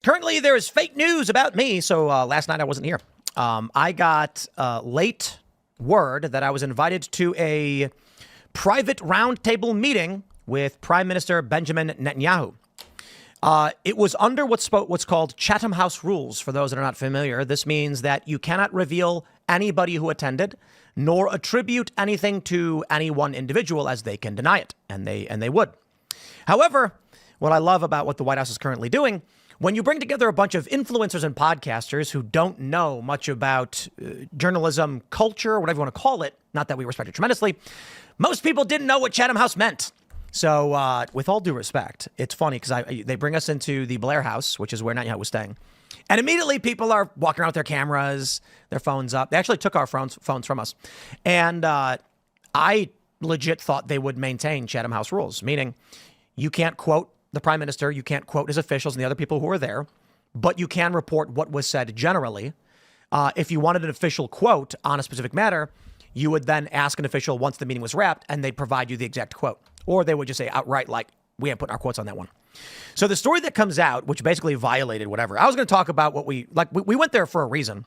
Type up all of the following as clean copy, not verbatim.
Currently, there is fake news about me. So last night I wasn't here. I got late word that I was invited to a private roundtable meeting with Prime Minister Benjamin Netanyahu. It was under what's called Chatham House rules. For those that are not familiar, this means that you cannot reveal anybody who attended, nor attribute anything to any one individual, as they can deny it, and they would. However, what I love about what the White House is currently doing, when you bring together a bunch of influencers and podcasters who don't know much about journalism culture, whatever you want to call it, not that we respect it tremendously, most people didn't know what Chatham House meant. So with all due respect, it's funny because they bring us into the Blair House, which is where Netanyahu was staying. And immediately people are walking around with their cameras, their phones up. They actually took our phones from us. And I legit thought they would maintain Chatham House rules, meaning you can't quote the prime minister, you can't quote his officials and the other people who were there, but you can report what was said generally. If you wanted an official quote on a specific matter, you would then ask an official once the meeting was wrapped, and they'd provide you the exact quote. Or they would just say outright, like, we ain't putting our quotes on that one. So the story that comes out, which basically violated whatever, I was going to talk about what we went there for a reason.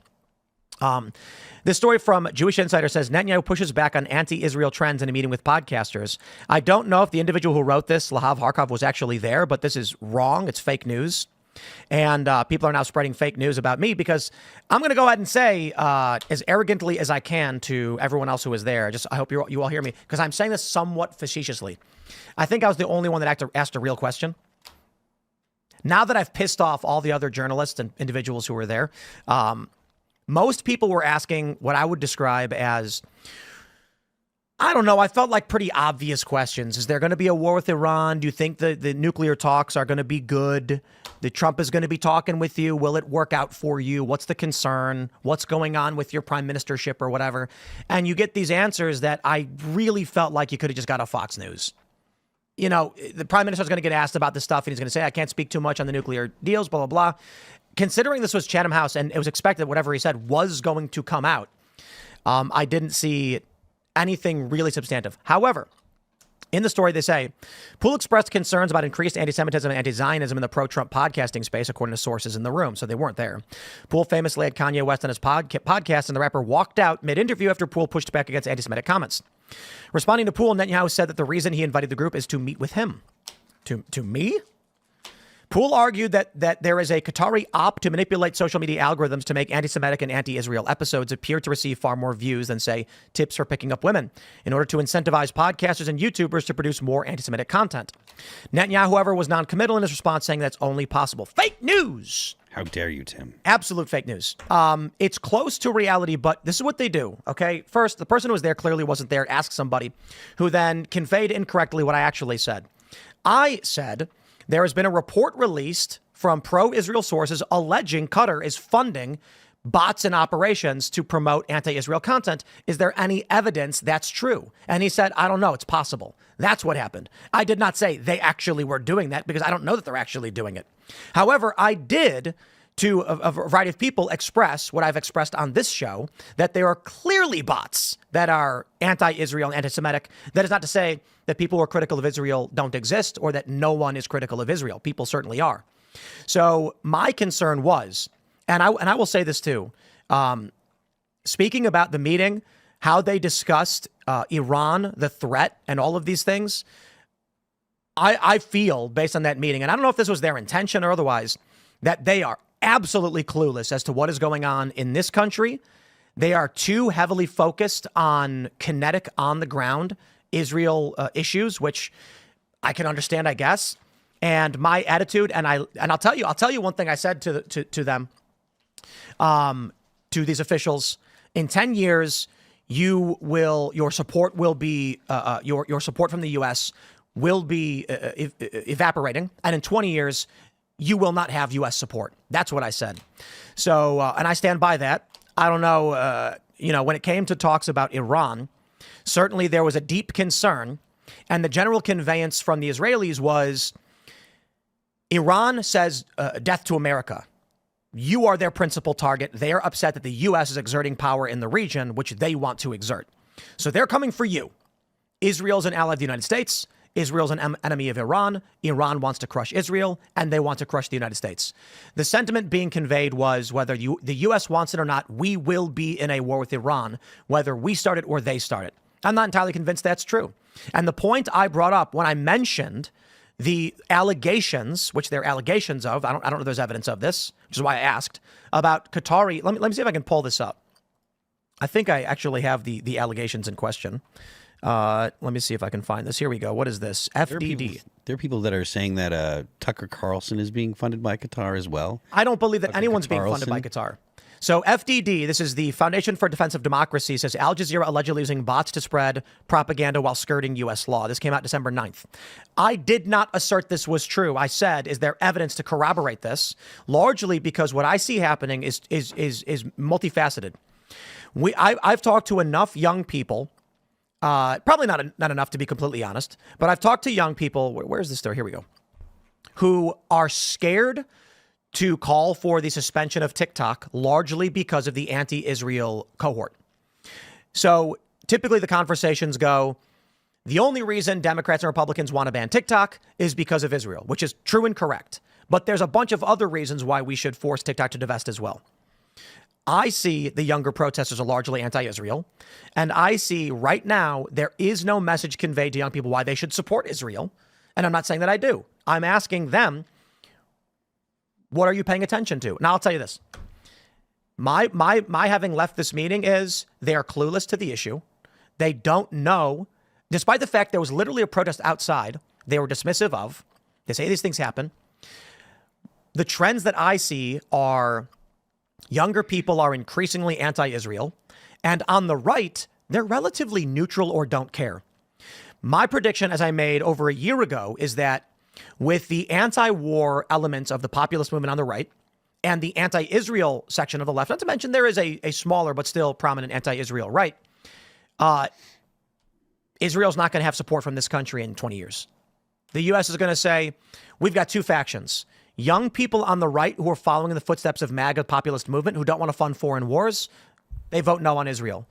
This story from Jewish Insider says Netanyahu pushes back on anti-Israel trends in a meeting with podcasters. I don't know if the individual who wrote this, Lahav Harkov, was actually there, but this is wrong. It's fake news. And people are now spreading fake news about me because I'm going to go ahead and say as arrogantly as I can to everyone else who was there. I hope you all hear me, because I'm saying this somewhat facetiously. I think I was the only one that asked a real question. Now that I've pissed off all the other journalists and individuals who were there, most people were asking what I would describe as, I don't know, I felt like pretty obvious questions. Is there going to be a war with Iran? Do you think the nuclear talks are going to be good? The Trump is going to be talking with you. Will it work out for you? What's the concern? What's going on with your prime ministership or whatever? And you get these answers that I really felt like you could have just got off Fox News. You know, the prime minister is going to get asked about this stuff and he's going to say, I can't speak too much on the nuclear deals, blah, blah, blah. Considering this was Chatham House and it was expected whatever he said was going to come out, I didn't see anything really substantive. However, in the story, they say, Poole expressed concerns about increased anti-Semitism and anti-Zionism in the pro-Trump podcasting space, according to sources in the room. So they weren't there. Poole famously had Kanye West on his podcast, and the rapper walked out mid-interview after Poole pushed back against anti-Semitic comments. Responding to Poole, Netanyahu said that the reason he invited the group is to meet with him. To me? Poole argued that there is a Qatari op to manipulate social media algorithms to make anti-Semitic and anti-Israel episodes appear to receive far more views than, say, tips for picking up women, in order to incentivize podcasters and YouTubers to produce more anti-Semitic content. Netanyahu, however, was non-committal in his response, saying that's only possible. Fake news! How dare you, Tim? Absolute fake news. It's close to reality, but this is what they do, okay? First, the person who was there clearly wasn't there. Ask somebody who then conveyed incorrectly what I actually said. I said there has been a report released from pro-Israel sources alleging Qatar is funding bots and operations to promote anti-Israel content. Is there any evidence that's true? And he said, I don't know. It's possible. That's what happened. I did not say they actually were doing that because I don't know that they're actually doing it. However, I did, to a variety of people, express what I've expressed on this show, that there are clearly bots that are anti-Israel and anti-Semitic. That is not to say that people who are critical of Israel don't exist or that no one is critical of Israel. People certainly are. So my concern was, and I will say this too, speaking about the meeting, how they discussed Iran, the threat, and all of these things, I feel, based on that meeting, and I don't know if this was their intention or otherwise, that they are absolutely clueless as to what is going on in this country. They are too heavily focused on kinetic, on the ground Israel issues, which I can understand, I guess. And my attitude, and I'll tell you one thing I said to them, to these officials: in 10 years, your support will be your support from the U.S. will be evaporating, and in 20 years, you will not have U.S. support. That's what I said. So, and I stand by that. I don't know, when it came to talks about Iran, certainly there was a deep concern, and the general conveyance from the Israelis was, Iran says death to America. You are their principal target. They are upset that the U.S. is exerting power in the region, which they want to exert. So they're coming for you. Israel's an ally of the United States. Israel's an enemy of Iran. Iran wants to crush Israel, and they want to crush the United States. The sentiment being conveyed was whether the U.S. wants it or not, we will be in a war with Iran, whether we start it or they start it. I'm not entirely convinced that's true. And the point I brought up when I mentioned the allegations, which they're allegations of, I don't know if there's evidence of this, which is why I asked, about Qatari. Let me see if I can pull this up. I think I actually have the allegations in question. Let me see if I can find this. Here we go. What is this? FDD. There are people that are saying that Tucker Carlson is being funded by Qatar as well. I don't believe that anyone's being funded by Qatar. So FDD, this is the Foundation for Defense of Democracy, says Al Jazeera allegedly using bots to spread propaganda while skirting U.S. law. This came out December 9th. I did not assert this was true. I said, is there evidence to corroborate this? Largely because what I see happening is multifaceted. I've talked to enough young people, probably not enough to be completely honest, but I've talked to young people. Where's the story? Here we go. Who are scared to call for the suspension of TikTok, largely because of the anti-Israel cohort. So typically the conversations go, the only reason Democrats and Republicans want to ban TikTok is because of Israel, which is true and correct. But there's a bunch of other reasons why we should force TikTok to divest as well. I see the younger protesters are largely anti-Israel, and I see right now there is no message conveyed to young people why they should support Israel. And I'm not saying that I do. I'm asking them, what are you paying attention to? Now, I'll tell you this. My having left this meeting is they are clueless to the issue. They don't know, despite the fact there was literally a protest outside, they were dismissive of. They say these things happen. The trends that I see are younger people are increasingly anti-Israel. And on the right, they're relatively neutral or don't care. My prediction, as I made over a year ago, is that with the anti-war elements of the populist movement on the right and the anti-Israel section of the left, not to mention there is a smaller but still prominent anti-Israel right, Israel's not going to have support from this country in 20 years. The U.S. is going to say, we've got two factions. Young people on the right who are following in the footsteps of MAGA populist movement who don't want to fund foreign wars, they vote no on Israel.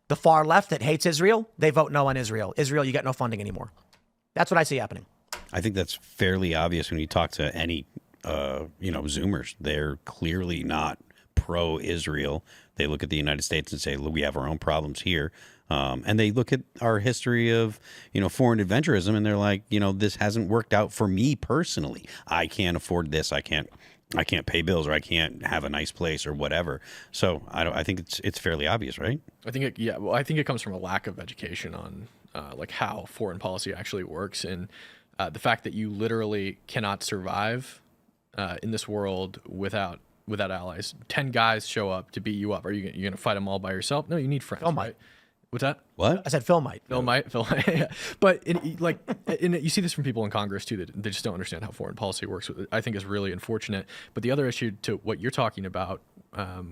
The far left that hates Israel, they vote no on Israel. Israel, you get no funding anymore. That's what I see happening. I think that's fairly obvious when you talk to any, Zoomers. They're clearly not pro-Israel. They look at the United States and say, look, we have our own problems here. And they look at our history of, foreign adventurism, and they're like, this hasn't worked out for me personally. I can't afford this. I can't pay bills, or I can't have a nice place, or whatever. So I think it's fairly obvious, right? I think it comes from a lack of education on how foreign policy actually works, and the fact that you literally cannot survive in this world without allies. 10 guys show up to beat you up. Are you going to fight them all by yourself? No, you need friends. Oh my. Right? What's that? What? I said Phil might. Phil might. Yeah. But you see this from people in Congress too, that they just don't understand how foreign policy works. I think is really unfortunate. But the other issue to what you're talking about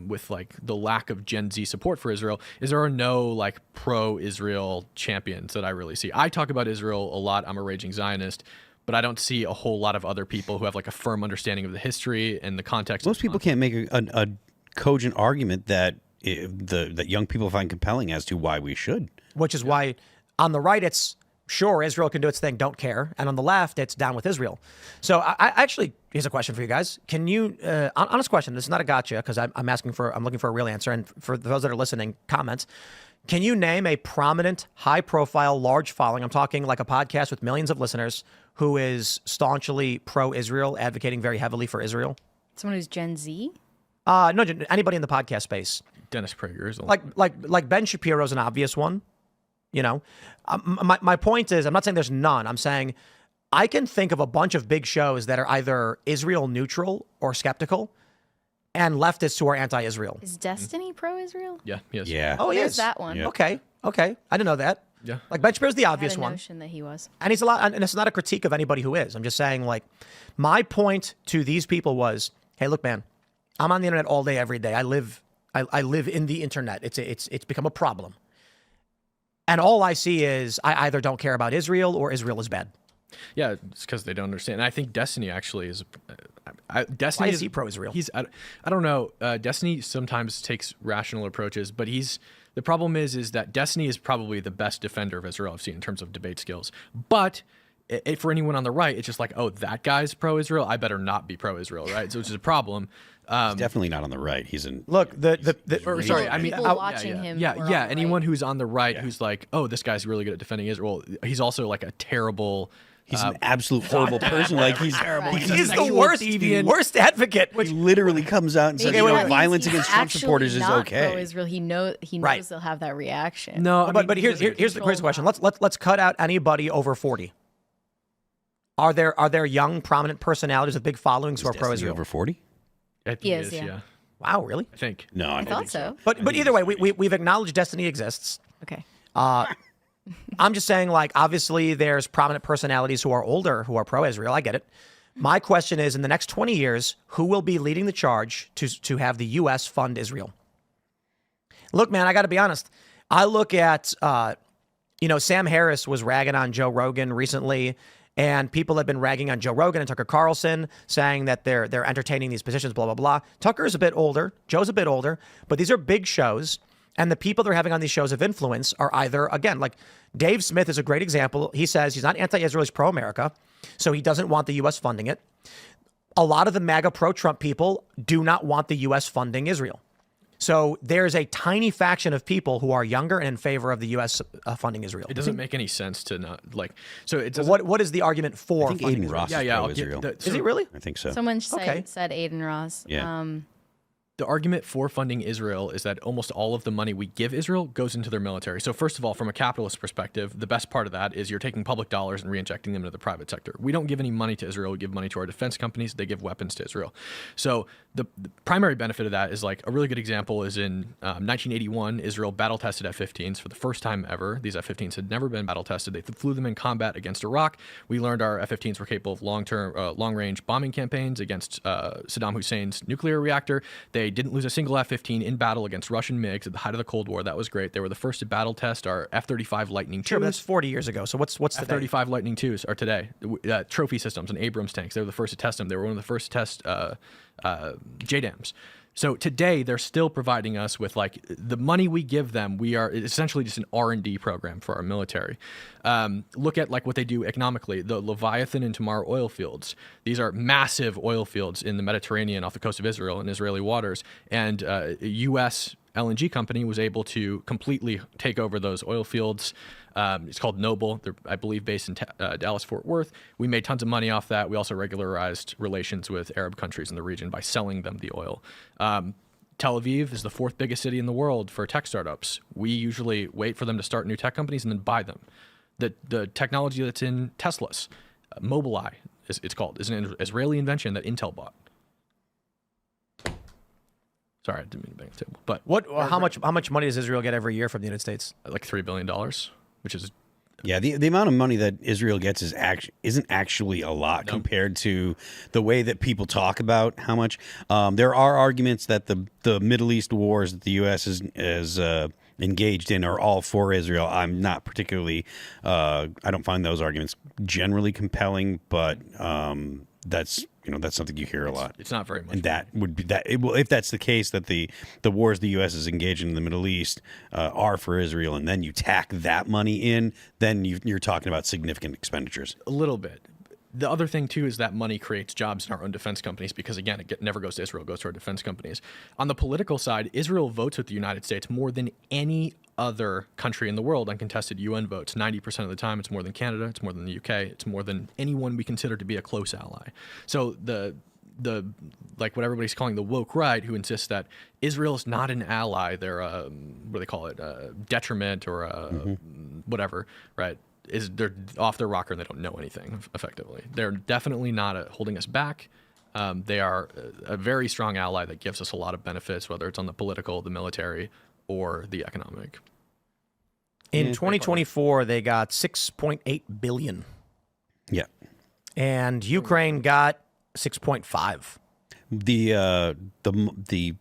with the lack of Gen Z support for Israel is there are no pro-Israel champions that I really see. I talk about Israel a lot. I'm a raging Zionist. But I don't see a whole lot of other people who have a firm understanding of the history and the context. Most people can't make a cogent argument that that young people find compelling as to why we should. Which is why on the right, it's sure, Israel can do its thing, don't care. And on the left, it's down with Israel. So I actually, here's a question for you guys. Can you, honest question, this is not a gotcha, because I'm looking for a real answer. And for those that are listening, comments. Can you name a prominent, high profile, large following, I'm talking like a podcast with millions of listeners, who is staunchly pro-Israel, advocating very heavily for Israel? Someone who's Gen Z? No, anybody in the podcast space. Dennis Prager is like Ben Shapiro's an obvious one. My point is, I'm not saying there's none. I'm saying I can think of a bunch of big shows that are either Israel neutral or skeptical, and leftists who are anti-Israel. Is Destiny pro-Israel? Yeah, he is. Yeah. Oh, he There's is. that one. Yeah. Okay. I didn't know that. Yeah. Ben Shapiro's the I obvious had a one. notion that he was. And he's a lot, and it's not a critique of anybody who is. I'm just saying, my point to these people was, hey, look, man, I'm on the internet all day, every day. I live in the internet. It's become a problem. And all I see is I either don't care about Israel or Israel is bad. Yeah, it's because they don't understand. And I think Destiny actually is. Why Destiny is he pro-Israel? I don't know. Destiny sometimes takes rational approaches, but the problem is that Destiny is probably the best defender of Israel I've seen in terms of debate skills. But for anyone on the right, it's just like, oh, that guy's pro-Israel. I better not be pro-Israel, right? So it's just a problem. He's definitely not on the right. He's in. Look, Sorry, I mean, people watching him. were on the anyone right. who's on the right who's like, oh, this guy's really good at defending Israel. He's also like a terrible. He's an absolute horrible person. Like he's Right. he's the worst advocate. He literally comes out and says, Maybe that means violence he's against Trump actually supporters is not okay. Pro-Israel. He knows Right. they'll have that reaction. No, But here's the question. Let's cut out anybody over 40. Are there young prominent personalities with big followings who are Is Destiny pro-Israel? over 40? I think He it is, yeah. Wow, really? I think. No, I don't thought think so. But either way, we've acknowledged Destiny exists. Okay. I'm just saying, like, obviously there's prominent personalities who are older who are pro-Israel. I get it. My question is, in the next 20 years, who will be leading the charge to have the U.S. fund Israel? Look, man, I got to be honest. I look at, Sam Harris was ragging on Joe Rogan recently, and people have been ragging on Joe Rogan and Tucker Carlson, saying that they're entertaining these positions, blah, blah, blah. Tucker's a bit older. Joe's a bit older. But these are big shows. And the people they're having on these shows of influence are either, again, like Dave Smith is a great example. He says he's not anti-Israel, he's pro-America. So he doesn't want the U.S. funding it. A lot of the MAGA pro-Trump people do not want the U.S. funding Israel. So there's a tiny faction of people who are younger and in favor of the U.S. Funding Israel. It doesn't make any sense to not like. So it doesn't. What is the argument for I think funding Aiden Israel? Ross Yeah, is yeah. pro-Israel. Is he really? I think so. Someone Okay. said Aiden Ross. Yeah. The argument for funding Israel is that almost all of the money we give Israel goes into their military. So first of all, from a capitalist perspective, the best part of that is you're taking public dollars and reinjecting them into the private sector. We don't give any money to Israel. We give money to our defense companies. They give weapons to Israel. So the primary benefit of that is, like, a really good example is in 1981, Israel battle tested F-15s for the first time ever. These F-15s had never been battle tested. They flew them in combat against Iraq. We learned our F-15s were capable of long-range bombing campaigns against Saddam Hussein's nuclear reactor. They didn't lose a single F-15 in battle against Russian MiGs at the height of the Cold War. That was great. They were the first to battle test our F-35 Lightning IIs. Sure, but that's 40 years ago. So what's the F-35 Lightning IIs are today. Trophy systems and Abrams tanks. They were the first to test them. They were one of the first to test JDAMs. So today they're still providing us with, like, the money we give them. We are essentially just an R&D program for our military. Look at, like, what they do economically. The Leviathan and Tamar oil fields. These are massive oil fields in the Mediterranean off the coast of Israel in Israeli waters. And a U.S. LNG company was able to completely take over those oil fields. It's called Noble. They're, I believe, based in Dallas-Fort Worth. We made tons of money off that. We also regularized relations with Arab countries in the region by selling them the oil. Tel Aviv is the fourth biggest city in the world for tech startups. We usually wait for them to start new tech companies and then buy them. The technology that's in Teslas, Mobileye, it's called, is an Israeli invention that Intel bought. Sorry, I didn't mean to bang the table. But how much money does Israel get every year from the United States? like $3 billion, which is Yeah, the amount of money that Israel gets isn't actually a lot compared to the way that people talk about how much. There are arguments that the Middle East wars that the U.S. is engaged in are all for Israel. I'm not particularly. I don't find those arguments generally compelling, but that's something you hear a lot. It's not very much. And that would be that. If that's the case, that the wars the U.S. is engaged in the Middle East are for Israel, and then you tack that money in, then you're talking about significant expenditures. A little bit. The other thing, too, is that money creates jobs in our own defense companies because, again, it never goes to Israel, it goes to our defense companies. On the political side, Israel votes with the United States more than any other country in the world on contested UN votes. 90% of the time, it's more than Canada, it's more than the UK, it's more than anyone we consider to be a close ally. So the like what everybody's calling the woke right, who insists that Israel is not an ally, they're what do they call it, a detriment or whatever, right? They're off their rocker and they don't know anything effectively. They're definitely not holding us back. They are a very strong ally that gives us a lot of benefits, whether it's on the political, the military, or the economic. In 2024, they got $6.8 billion, Yeah. and Ukraine got 6.5. The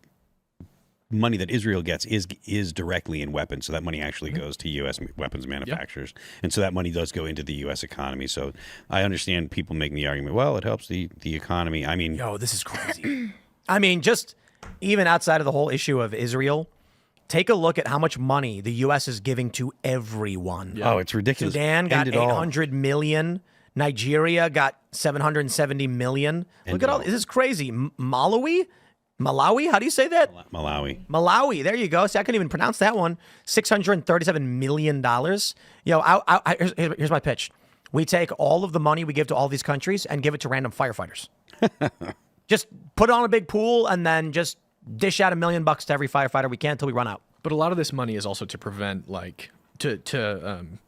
money that Israel gets is directly in weapons, so that money actually goes to U.S. weapons manufacturers, and so that money does go into the U.S. economy. So I understand people making the argument, well, it helps the economy. I mean, Yo, this is crazy. I mean, just even outside of the whole issue of Israel, take a look at how much money the U.S. is giving to everyone. oh, it's ridiculous. Sudan got End it all. $800 million. Nigeria got 770 million. Look at all this. Is crazy. Malawi? How do you say that? Malawi. There you go. See, I couldn't even pronounce that one. $637 million. Here's my pitch. We take all of the money we give to all these countries and give it to random firefighters. Just put it on a big pool and then just dish out $1 million to every firefighter we can until we run out. But a lot of this money is also to prevent, like, to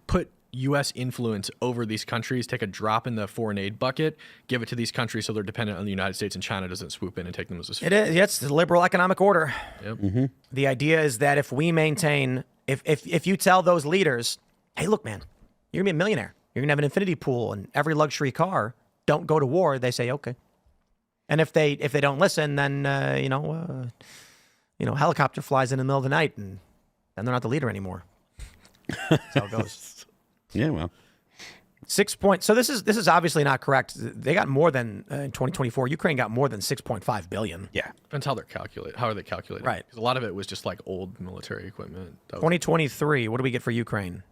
put U.S. influence over these countries, take a drop in the foreign aid bucket, give it to these countries so they're dependent on the United States and China doesn't swoop in and take them as a... It is. Yes, the liberal economic order. Yep. Mm-hmm. The idea is that if we maintain, if you tell those leaders, hey, look, man, you're going to be a millionaire. You're going to have an infinity pool and every luxury car. Don't go to war. They say, okay. And if they don't listen, then, helicopter flies in the middle of the night and then they're not the leader anymore. That's how it goes. Yeah, well, 6 points. So this is obviously not correct. They got more than in 2024. Ukraine got more than 6.5 billion. yeah. Depends how they're calculated. How are they calculated? Right. Because a lot of it was just like old military equipment. 2023. What do we get for Ukraine?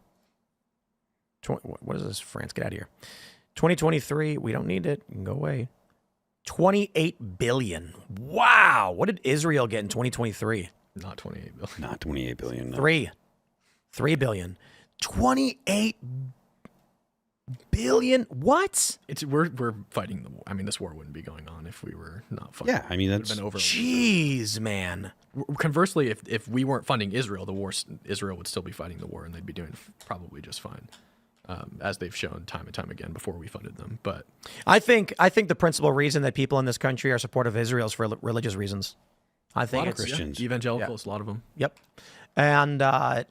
What is this? France, get out of here. 2023. We don't need it. You can go away. 28 billion. Wow. What did Israel get in 2023? Not 28 billion. Not 28 billion. No. 3 billion. 28 billion. What? We're fighting the war. I mean, this war wouldn't be going on if we were not fighting. Yeah, I mean, that's been over. Jeez, man. Conversely, if we weren't funding Israel, Israel would still be fighting the war, and they'd be doing probably just fine, as they've shown time and time again before we funded them. But I think the principal reason that people in this country are supportive of Israel is for religious reasons. I think a lot of Christians. evangelicals, a lot of them. Yep. And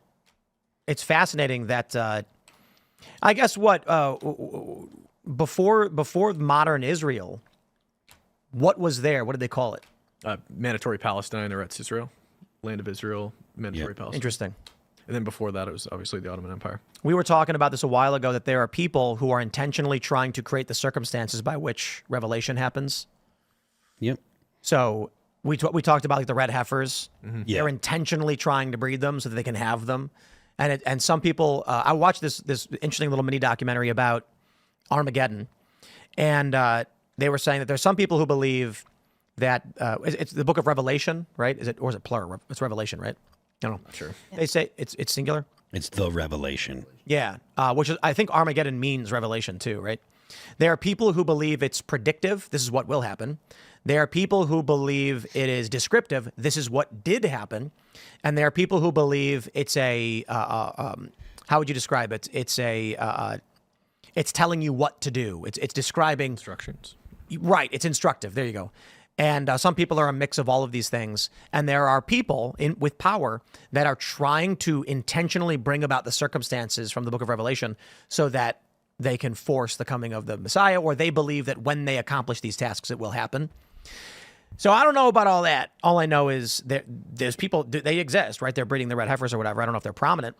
it's fascinating that I guess before modern Israel, what was there? What did they call it? Mandatory Palestine, or Eretz Israel, land of Israel, mandatory Palestine. Interesting. And then before that, it was obviously the Ottoman Empire. We were talking about this a while ago, that there are people who are intentionally trying to create the circumstances by which revelation happens. Yep. So we talked about like the red heifers. Mm-hmm. Yeah. They're intentionally trying to breed them so that they can have them. And some people, I watched this interesting little mini documentary about Armageddon, and they were saying that there's some people who believe that it's the book of Revelation, right? Or is it plural? It's Revelation, right? I don't know. Sure. They say it's singular. It's the revelation. Yeah, which is, I think Armageddon means revelation too, right? There are people who believe it's predictive. This is what will happen. There are people who believe it is descriptive. This is what did happen. And there are people who believe it's a, how would you describe it? It's telling you what to do. It's describing Instructions. Right. It's instructive. There you go. And some people are a mix of all of these things. And there are people with power that are trying to intentionally bring about the circumstances from the book of Revelation so that they can force the coming of the Messiah, or they believe that when they accomplish these tasks, it will happen. So I don't know about all that. All I know is there's people, they exist, right? They're breeding the red heifers or whatever. I don't know if they're prominent.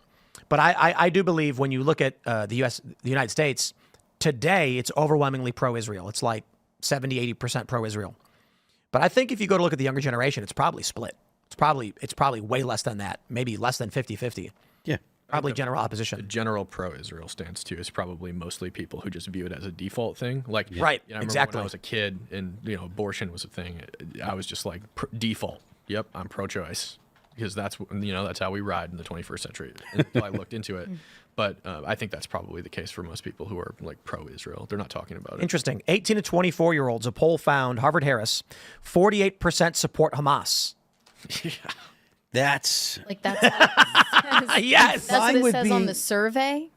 But I do believe when you look at the United States, today it's overwhelmingly pro-Israel. It's like 70, 80% pro-Israel. But I think if you go to look at the younger generation, it's probably split. It's probably way less than that, maybe less than 50-50. Yeah. Probably general opposition. The general pro-Israel stance too is probably mostly people who just view it as a default thing. Like, Right, I remember exactly. when I was a kid and abortion was a thing. I was just like default. Yep, I'm pro-choice because that's how we ride in the 21st century. Until I looked into it, but I think that's probably the case for most people who are like pro-Israel. They're not talking about it. Interesting. 18 to 24-year-olds. A poll found Harvard-Harris, 48% support Hamas. Yeah. That's Like that's what it says. Yes. That's what Mine it would says be- on the survey.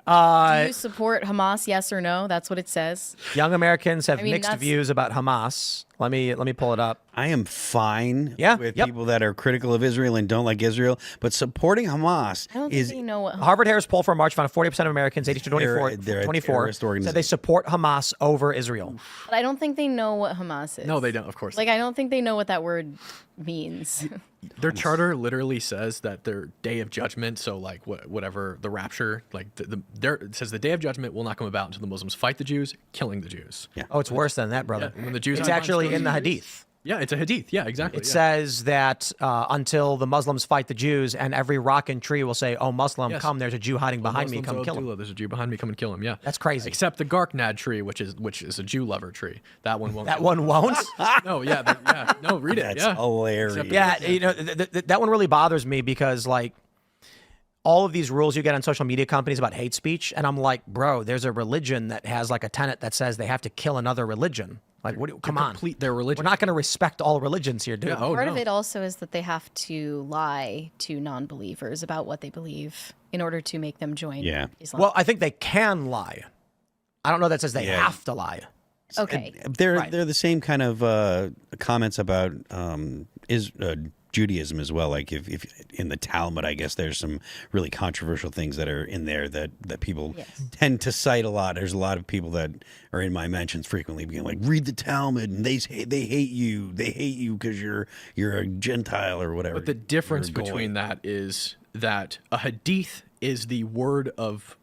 Do you support Hamas? Yes or no? That's what it says. Young Americans have I mean, mixed that's- views about Hamas. Let me pull it up. I am fine Yeah, with yep. people that are critical of Israel and don't like Israel, but supporting Hamas I don't is think they know what. Harvard-Harris poll from March found 40% of Americans, 18 to 24, They're a 24 terrorist said organization. they support Hamas over Israel. But I don't think they know what Hamas is. No, they don't. Of course. Like I don't think they know what that word means. Their charter literally says that their day of judgment, so like whatever the rapture, like it says the day of judgment will not come about until the Muslims fight the Jews, killing the Jews. Yeah. Oh, it's worse than that, brother. Yeah, when the Jews It's actually in the Hadith. Yeah, it's a hadith. Yeah, exactly. It says that until the Muslims fight the Jews, and every rock and tree will say, "Oh, Muslim, Yes. come! There's a Jew hiding behind me. Come kill him." There's a Jew behind me. Come and kill him. Yeah, That's crazy. Except the Garknad tree, which is a Jew lover tree. That one won't. That one won't. No, yeah. No, read it. That's yeah. hilarious. Except- Yeah, you know that one really bothers me because like all of these rules you get on social media companies about hate speech, and I'm like, bro, there's a religion that has like a tenet that says they have to kill another religion. Like, come on, complete their religion. We're not going to respect all religions here, dude. Yeah, oh, Part no. of it also is that they have to lie to non-believers about what they believe in order to make them join Islam. Well, I think they can lie. I don't know that says they Yeah. have to lie. Okay. They're the same kind of comments about Judaism as well. Like if in the Talmud, I guess there's some really controversial things that are in there that people tend to cite a lot. There's a lot of people that are in my mentions frequently being like, read the Talmud and they hate you. They hate you because you're a Gentile or whatever. But the difference You're a goy. between that is that a hadith is the word of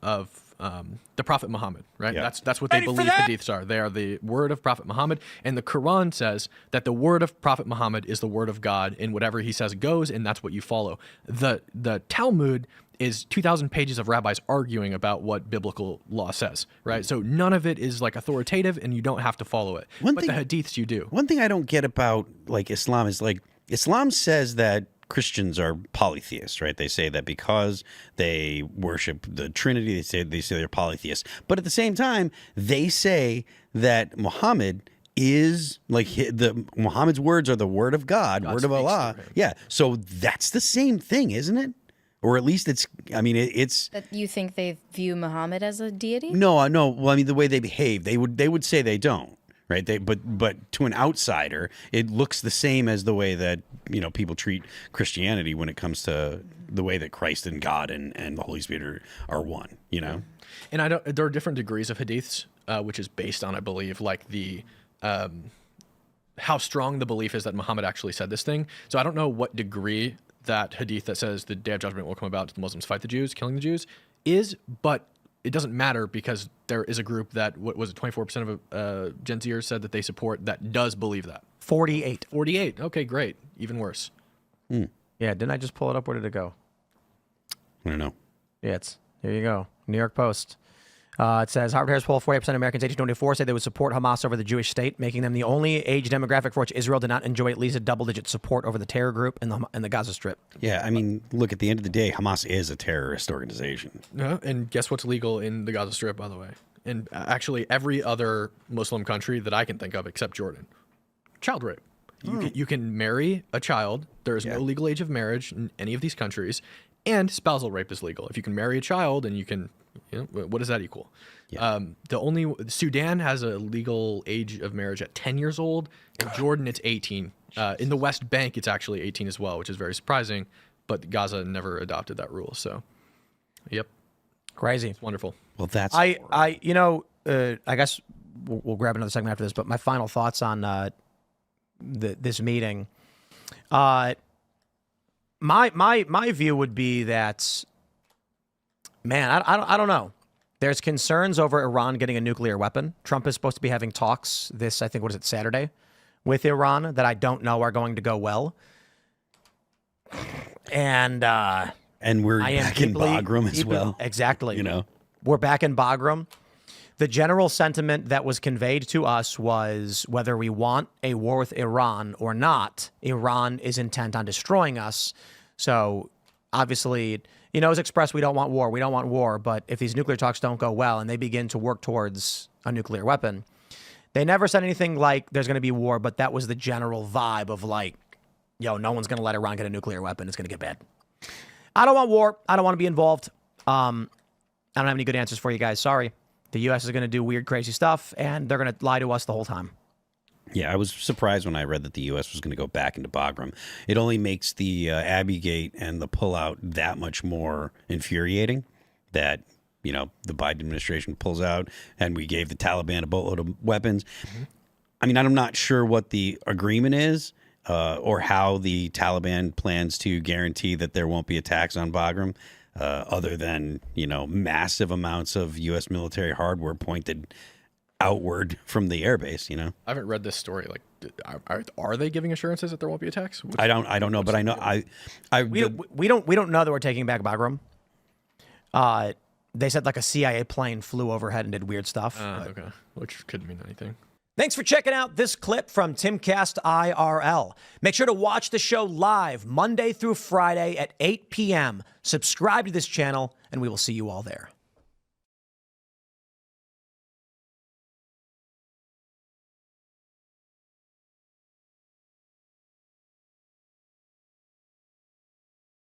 the Prophet Muhammad, right? Yeah. That's what they believe hadiths are. They are the word of Prophet Muhammad, and the Quran says that the word of Prophet Muhammad is the word of God, and whatever he says goes, and that's what you follow. The Talmud is 2,000 pages of rabbis arguing about what biblical law says, right? So none of it is like authoritative, and you don't have to follow it. But the hadiths you do. One thing I don't get about like Islam is like Islam says that Christians are polytheists, right? They say that because they worship the Trinity, they say they're polytheists. But at the same time, they say that Muhammad is like Muhammad's words are the word of God word of Allah. Yeah. So that's the same thing, isn't it? Or at least it's. I mean, it's. That you think they view Muhammad as a deity? No. Well, I mean, the way they behave, they would say they don't. Right. But to an outsider, it looks the same as the way that, people treat Christianity when it comes to the way that Christ and God and the Holy Spirit are one, And there are different degrees of hadiths, which is based on, I believe, like the how strong the belief is that Muhammad actually said this thing. So I don't know what degree that hadith that says the day of judgment will come about to the Muslims fight the Jews, killing the Jews, is, but it doesn't matter because there is a group that, what was it, 24% of Gen Zers said that they support that does believe that. 48. 48. Okay, great. Even worse. Yeah, didn't I just pull it up? Where did it go? I don't know. Yeah, here you go. New York Post. It says Harvard-Harris poll: 48% of Americans aged 24 say they would support Hamas over the Jewish state, making them the only age demographic for which Israel did not enjoy at least a double-digit support over the terror group in the Gaza Strip. Yeah, I mean, look, at the end of the day, Hamas is a terrorist organization. And guess what's legal in the Gaza Strip, by the way? And actually every other Muslim country that I can think of except Jordan. Child rape. You can marry a child. There is no legal age of marriage in any of these countries. And spousal rape is legal. If you can marry a child and you can, what does that equal? Yeah. Sudan has a legal age of marriage at 10 years old. In Jordan, it's 18. In the West Bank, it's actually 18 as well, which is very surprising. But Gaza never adopted that rule. So, yep. Crazy. It's wonderful. Well, that's I guess we'll grab another segment after this. But my final thoughts on this meeting. My view would be that, man, I don't know. There's concerns over Iran getting a nuclear weapon. Trump is supposed to be having talks Saturday, with Iran that I don't know are going to go well. And we're back in Bagram as well. Exactly. We're back in Bagram. The general sentiment that was conveyed to us was whether we want a war with Iran or not, Iran is intent on destroying us. So obviously, it was expressed, we don't want war. But if these nuclear talks don't go well and they begin to work towards a nuclear weapon, they never said anything like there's going to be war, but that was the general vibe of like, no one's going to let Iran get a nuclear weapon. It's going to get bad. I don't want war. I don't want to be involved. I don't have any good answers for you guys. Sorry. The U.S. is going to do weird, crazy stuff, and they're going to lie to us the whole time. Yeah, I was surprised when I read that the U.S. was going to go back into Bagram. It only makes the Abbey-gate and the pullout that much more infuriating that, the Biden administration pulls out and we gave the Taliban a boatload of weapons. Mm-hmm. I mean, I'm not sure what the agreement is or how the Taliban plans to guarantee that there won't be attacks on Bagram. Other than, massive amounts of U.S. military hardware pointed outward from the airbase, I haven't read this story are they giving assurances that there won't be attacks? I don't know, but I know We don't know that we're taking back Bagram. They said like a CIA plane flew overhead and did weird stuff. Okay, which couldn't mean anything. Thanks for checking out this clip from Timcast IRL. Make sure to watch the show live Monday through Friday at 8 p.m. Subscribe to this channel, and we will see you all there.